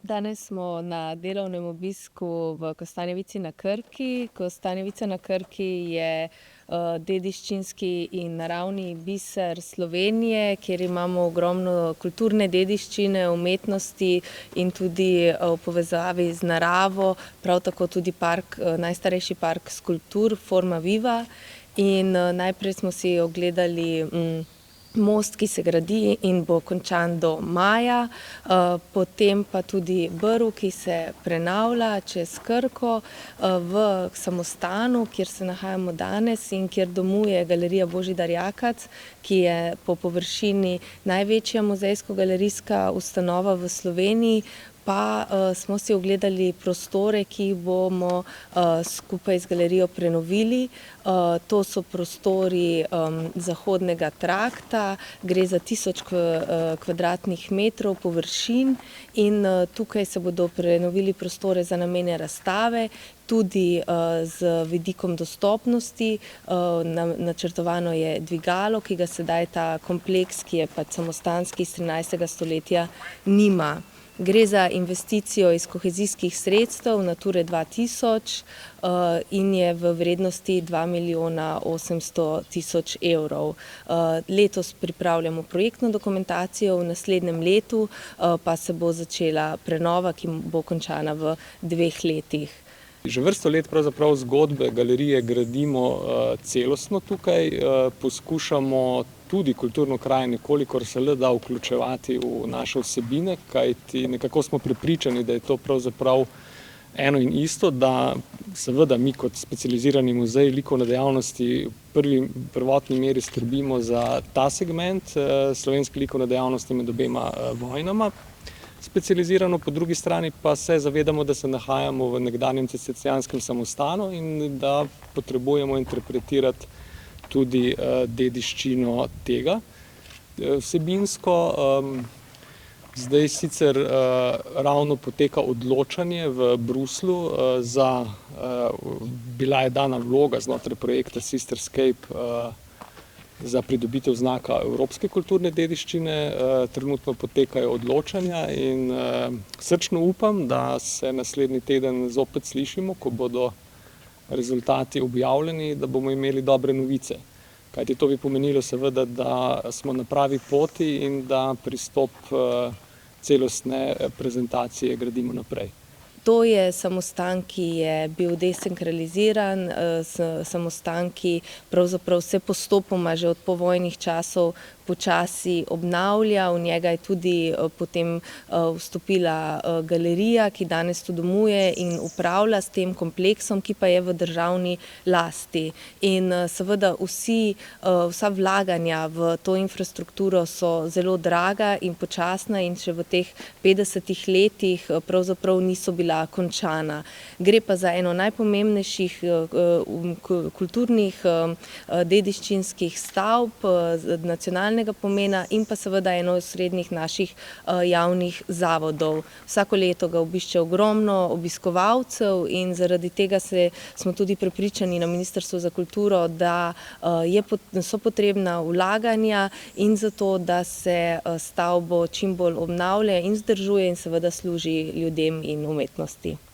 Danes smo na delovnem obisku v Kostanjevici na Krki. Kostanjevica na Krki je dediščinski in naravni biser Slovenije, kjer imamo ogromno kulturne dediščine, umetnosti in tudi v povezavi z naravo, prav tako tudi najstarejši park skulptur Forma Viva. In najprej smo si ogledali most, ki se gradi in bo končan do maja, potem pa tudi brv, ki se prenavlja čez Krko v samostanu, kjer se nahajamo danes in kjer domuje Galerija Božidar Jakac, ki je po površini največja muzejsko-galerijska ustanova v Sloveniji. Pa smo si ogledali prostore, ki jih bomo skupaj z galerijo prenovili. To so prostori zahodnega trakta, gre za 1000 kvadratnih metrov površin in tukaj se bodo prenovili prostore za namene razstave, tudi z vidikom dostopnosti. Načrtovano je dvigalo, ki ga sedaj ta kompleks, ki je pač samostanski iz 13. stoletja, nima. Gre za investicijo iz kohezijskih sredstev Nature 2000 in je v vrednosti 2.800.000 evrov. Letos pripravljamo projektno dokumentacijo, v naslednjem letu pa se bo začela prenova, ki bo končana v 2 letih. Že vrsto let pravzaprav zgodbe galerije gradimo celostno tukaj, poskušamo tudi kulturno krajino, kolikor se le da, vključevati v naše vsebine, kajti nekako smo prepričani, da je to pravzaprav eno in isto, da seveda mi kot specializirani muzej likovne dejavnosti v prvotni meri skrbimo za ta segment slovenske likovne dejavnosti med obema vojnama. Specializirano, po drugi strani pa se zavedamo, da se nahajamo v nekdanjem cistercijanskem samostanu in da potrebujemo interpretirati tudi dediščino tega. Vsebinsko zdaj sicer ravno poteka odločanje v Bruslju bila je dana vloga znotraj projekta Sisterscape za pridobitev znaka evropske kulturne dediščine. Trenutno potekajo odločanja in srčno upam, da se naslednji teden zopet slišimo, ko bodo rezultati objavljeni, da bomo imeli dobre novice. Kajti to bi pomenilo seveda, da smo na pravi poti in da pristop celostne prezentacije gradimo naprej. To je samostan, ki je bil desentraliziran, samostan, ki pravzaprav se postopoma že od povojnih časov počasi obnavlja. V njega je tudi potem vstopila galerija, ki danes tu domuje in upravlja s tem kompleksom, ki pa je v državni lasti. In seveda vsa vlaganja v to infrastrukturo so zelo draga in počasna in še v teh 50 letih pravzaprav niso bila končana. Gre pa za eno najpomembnejših kulturnih dediščinskih stavb nacionalnega pomena in pa seveda eno osrednjih naših javnih zavodov. Vsako leto ga obišče ogromno obiskovalcev in zaradi tega smo tudi prepričani na Ministrstvu za kulturo, da so potrebna vlaganja in zato, da se stavbo čim bolj obnavlja in vzdržuje in seveda služi ljudem in umetnosti.